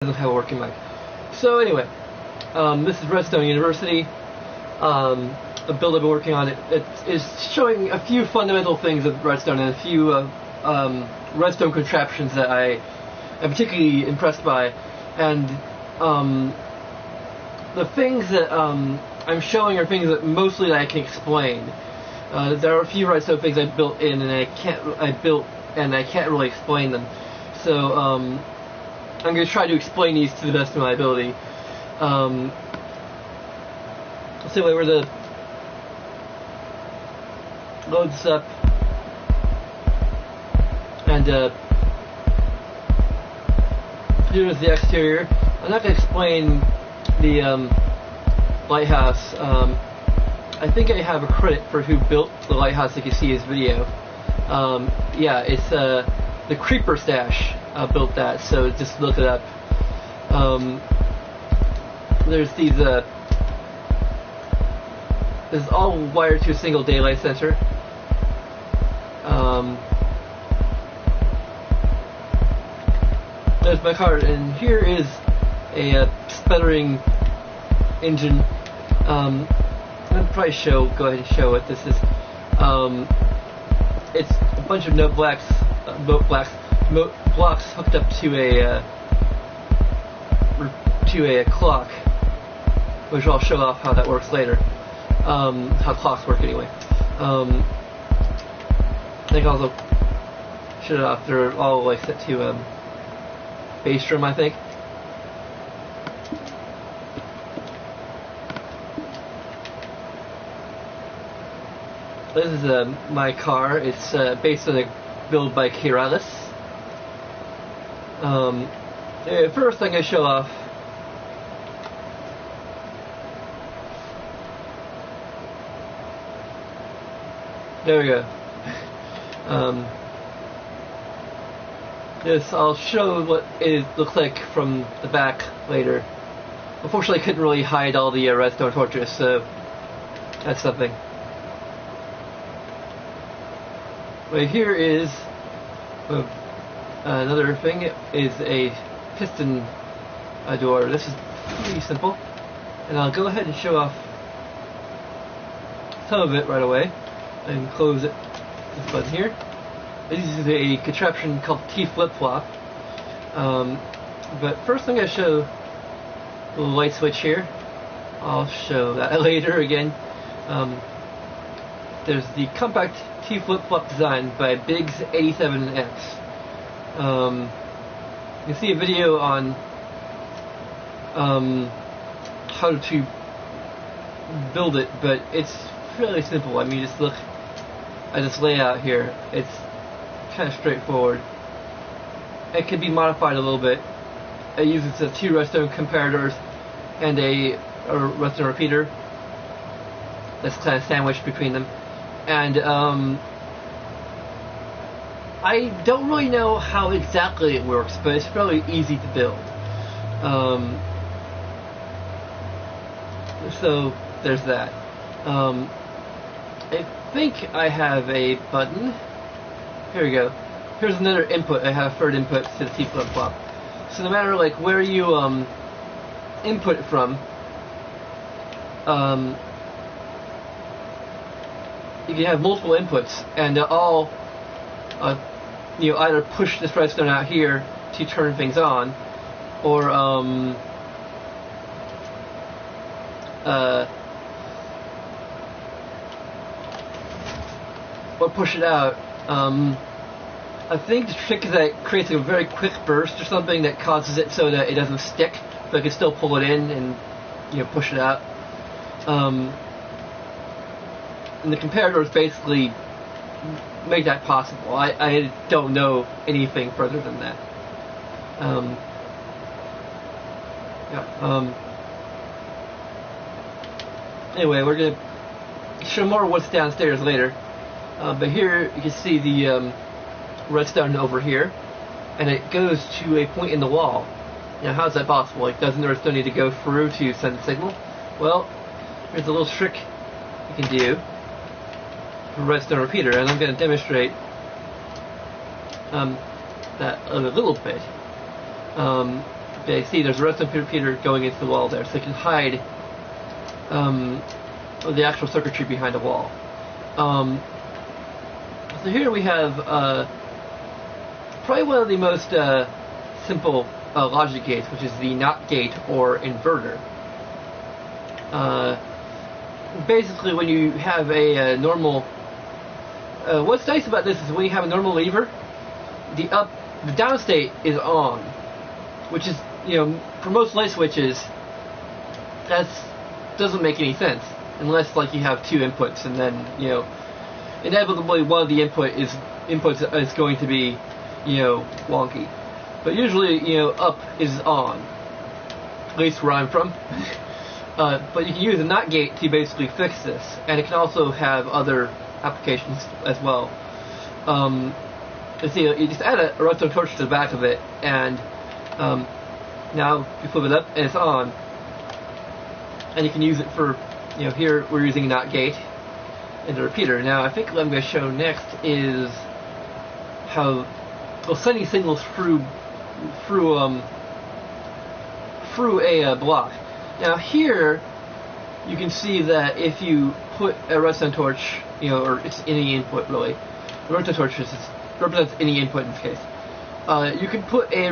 doesn't have a working mic. So anyway, this is Redstone University. A build I've been working on. It is showing a few fundamental things of Redstone and a few Redstone contraptions that I am particularly impressed by. And the things that I'm showing are things that mostly I can explain. There are a few Redstone things I built in, and I can't really explain them. So I'm going to try to explain these to the best of my ability. So anyway, where the loads up, and here's the exterior. I'm not going to explain the lighthouse. I think I have a credit for who built the lighthouse. You can see his video. Yeah, it's the Creeper Stash built that, so just look it up. There's these this is all wired to a single daylight sensor. There's my car, and here is a sputtering engine. I'll probably go ahead and show what this is. It's a bunch of blocks hooked up to a clock, which I'll show off how that works later. How clocks work anyway. I think I'll also shut it off. They're all like set to bass drum, I think. This is my car. It's based on a build by Kiralis. First I'm going to show off there we go. Yes, I'll show what it looks like from the back later. Unfortunately, I couldn't really hide all the redstone torches, so that's something. Right here is another thing. It is a piston door. This is pretty simple, and I'll go ahead and show off some of it right away and close it. This button here. This is a contraption called T Flipflop. But first I'm going to show the light switch here. I'll show that later again. There's the compact T Flipflop design by Biggs87X. You can see a video on how to build it, but it's fairly simple. I mean, just look at this layout here. It's kind of straightforward. It can be modified a little bit. It uses the 2 redstone comparators and a redstone repeater that's kind of sandwiched between them. And I don't really know how exactly it works, but it's fairly easy to build. So there's that. I think I have a button. Here we go. Here's another input. I have a third input to the T Flipflop. So no matter like where you input it from, you can have multiple inputs, and all either push this redstone out here to turn things on, or push it out. I think the trick is that it creates a very quick burst or something that causes it so that it doesn't stick, but I can still pull it in and push it out. And the comparators basically make that possible. I don't know anything further than that. Anyway, we're going to show more of what's downstairs later. But here you can see the redstone over here, and it goes to a point in the wall. Now, how's that possible? Like, doesn't the redstone need to go through to send a signal? Well, here's a little trick you can do for redstone repeater, and I'm going to demonstrate that a little bit. Okay, see, there's a redstone repeater going into the wall there, so you can hide the actual circuitry behind a wall. So here we have probably one of the most simple logic gates, which is the NOT gate or inverter. Basically, when you have a normal, what's nice about this is when you have a normal lever, the down state is on, which is, for most light switches, that doesn't make any sense unless like you have two inputs, and then inevitably one of the inputs is going to be wonky. But usually up is on, at least where I'm from. But you can use a NOT gate to basically fix this, and it can also have other applications as well. You just add a redstone torch to the back of it, and now you flip it up and it's on, and you can use it for, here we're using a NOT gate and a repeater. Now I think what I'm going to show next is how sending signals through a block. Now here you can see that if you put a redstone torch, or it's any input really, the redstone torch represents any input in this case. You can put a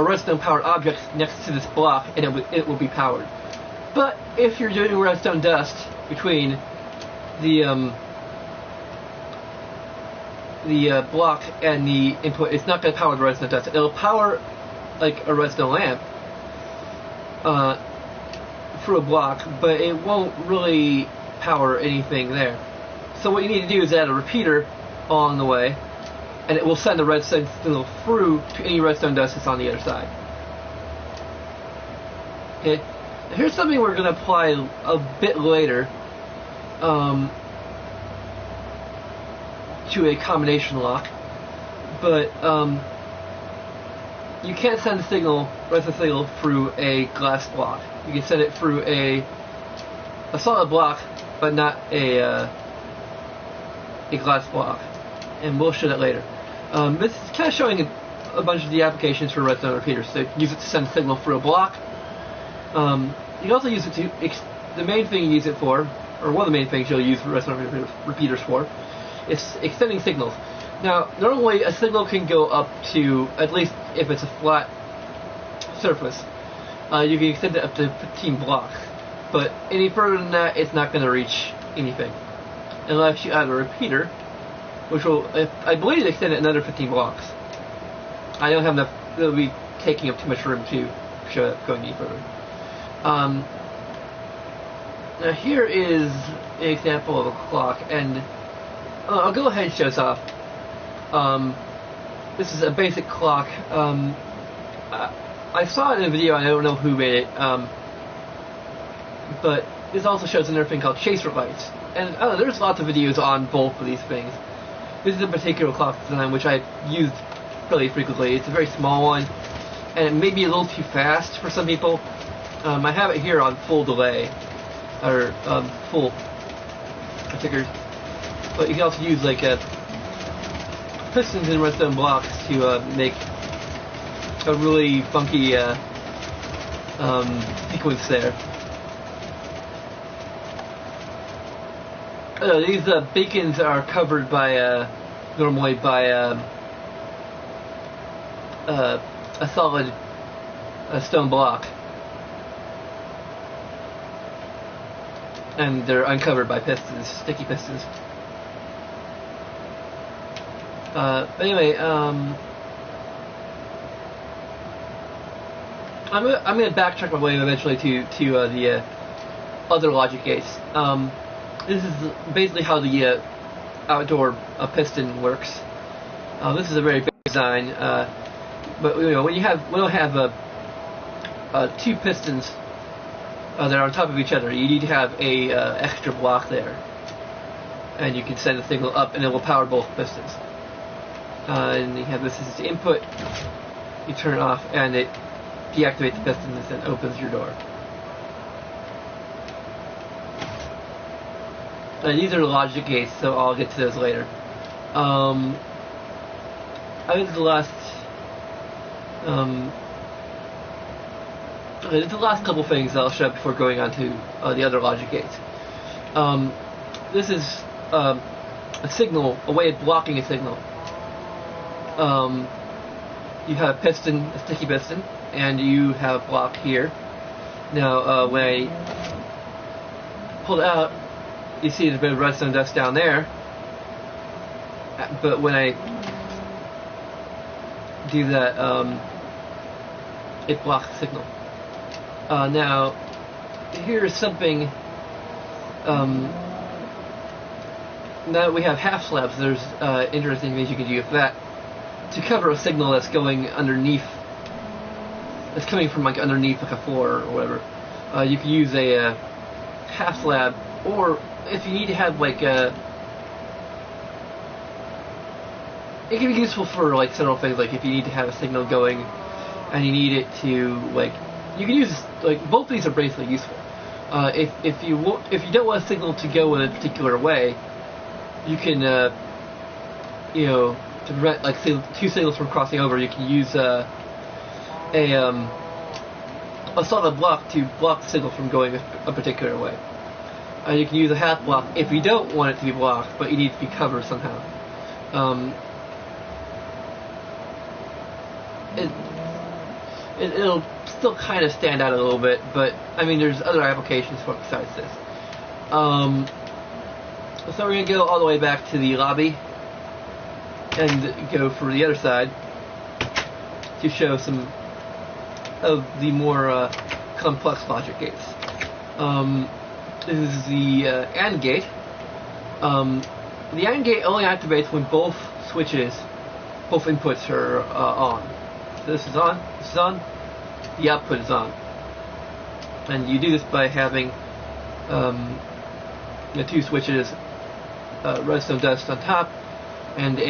redstone powered object next to this block, and it will be powered. But if you're doing redstone dust between the block and the input, it's not going to power the redstone dust. It'll power like a redstone lamp through a block, but it won't really power anything there. So what you need to do is add a repeater along the way, and it will send the redstone signal through to any redstone dust that's on the other side. Okay, now here's something we're going to apply a bit later to a combination lock, but you can't send the redstone signal through a glass block. You can send it through a solid block, but not a glass block, and we'll show that later. This is kind of showing a bunch of the applications for redstone repeaters. So you can use it to send a signal through a block. You can also use it to, the main thing you use it for, or one of the main things you'll use redstone repeaters for, is extending signals. Now, normally a signal can go up to, at least if it's a flat surface, you can extend it up to 15 blocks. But any further than that, it's not going to reach anything, unless you add a repeater, which will, I believe, extend it another 15 blocks. I don't have enough, it'll be taking up too much room to show it going any further. Now here is an example of a clock, and I'll go ahead and show this off. This is a basic clock. I saw it in a video, I don't know who made it, but this also shows another thing called chaser lights. And there's lots of videos on both of these things. This is a particular clock design which I've used fairly frequently. It's a very small one, and it may be a little too fast for some people. I have it here on full delay, or full tickers. But you can also use like pistons and redstone blocks to make a really funky sequence there. These beacons are covered by normally by a solid stone block, and they're uncovered by pistons, sticky pistons. But anyway, I'm gonna backtrack my way eventually to the other logic gates. This is basically how the outdoor piston works. This is a very basic design, but when we don't have two pistons that are on top of each other, you need to have a extra block there, and you can send a signal up, and it will power both pistons. And you have this as the input. You turn it off, and it deactivates the pistons and opens your door. These are the logic gates, so I'll get to those later. I think the last Okay, the last couple things I'll show before going on to the other logic gates. This is a signal, a way of blocking a signal. You have a piston, a sticky piston, and you have a block here. Now, when I pull it out, you see there's a bit of redstone dust down there. But when I do that, it blocks the signal. Now, here's something. Now that we have half slabs, there's interesting things you can do with that to cover a signal that's going underneath. That's coming from like underneath like a floor or whatever. You can use a half slab, or if you need to have like a. It can be useful for like several things. Like if you need to have a signal going, and you need it to like, you can use like both of these are basically useful. If you don't want a signal to go in a particular way, you can to prevent like say, two signals from crossing over. You can use a solid block to block the signal from going a particular way. You can use a half block if you don't want it to be blocked, but you need to be covered somehow. It'll still kind of stand out a little bit, but I mean, there's other applications for it besides this. So we're going to go all the way back to the lobby and go for the other side to show some of the more complex logic gates. This is the AND gate. The AND gate only activates when both switches, both inputs are on. So this is on, the output is on. And you do this by having the two switches, redstone dust on top, and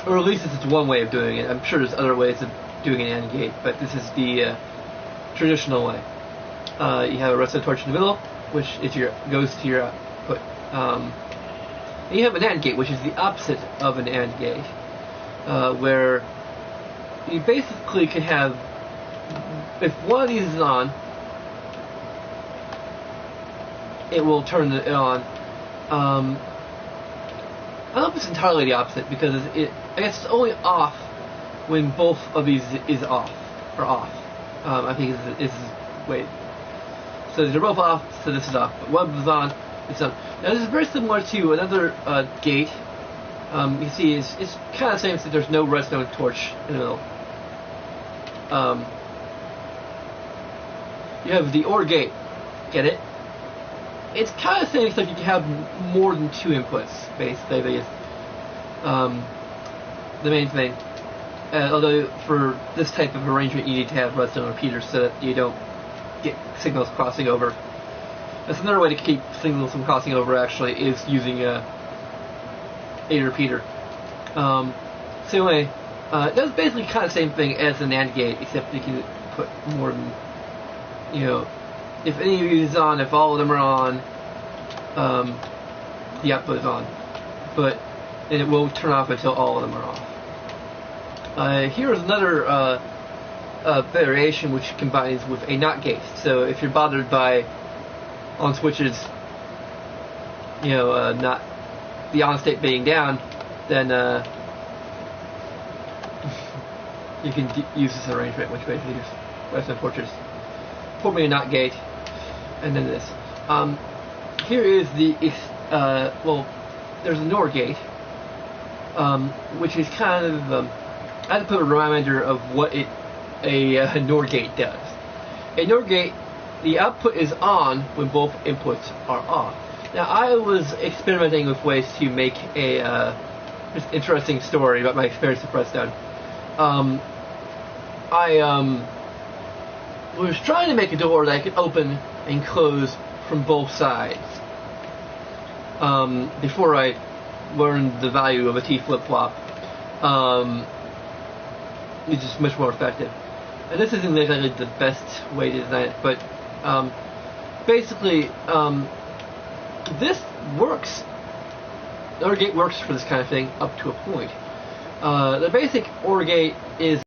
or at least this is one way of doing it. I'm sure there's other ways of doing an AND gate, but this is the traditional way. You have a redstone torch in the middle, which goes to your output. And you have an AND gate, which is the opposite of an AND gate, where you basically can have, if one of these is on, it will turn it on. I don't know if it's entirely the opposite, because I guess it's only off when both of these is off, or off. I think it's wait. So they're both off, so this is off. But one is on, it's on. Now this is very similar to another gate. You see, it's kind of the same, except there's no redstone torch in the middle. You have the OR gate. Get it? It's kind of the same, except you can have more than two inputs, basically. It's the main thing. Although for this type of arrangement, you need to have redstone repeaters so that you don't get signals crossing over. That's another way to keep signals from crossing over, actually, is using a repeater. So anyway, that's basically kind of the same thing as an AND gate, except you can put more than, if any of these is on, if all of them are on, the output is on. But it will turn off until all of them are off. Here is another variation which combines with a NOT gate. So if you're bothered by on switches, not the on state being down, then you can use this arrangement, which basically is redstone torches, forming a NOT gate, and then this. Here is the there's a NOR gate, which is kind of I have to put a reminder of what a NOR gate does. A NOR gate, the output is on when both inputs are off. Now, I was experimenting with ways to make a just interesting story about my experience with Redstone. I was trying to make a door that I could open and close from both sides before I learned the value of a T Flipflop. It's just much more effective. And this isn't exactly the best way to design it, but basically, this works. The OR gate works for this kind of thing up to a point. The basic OR gate is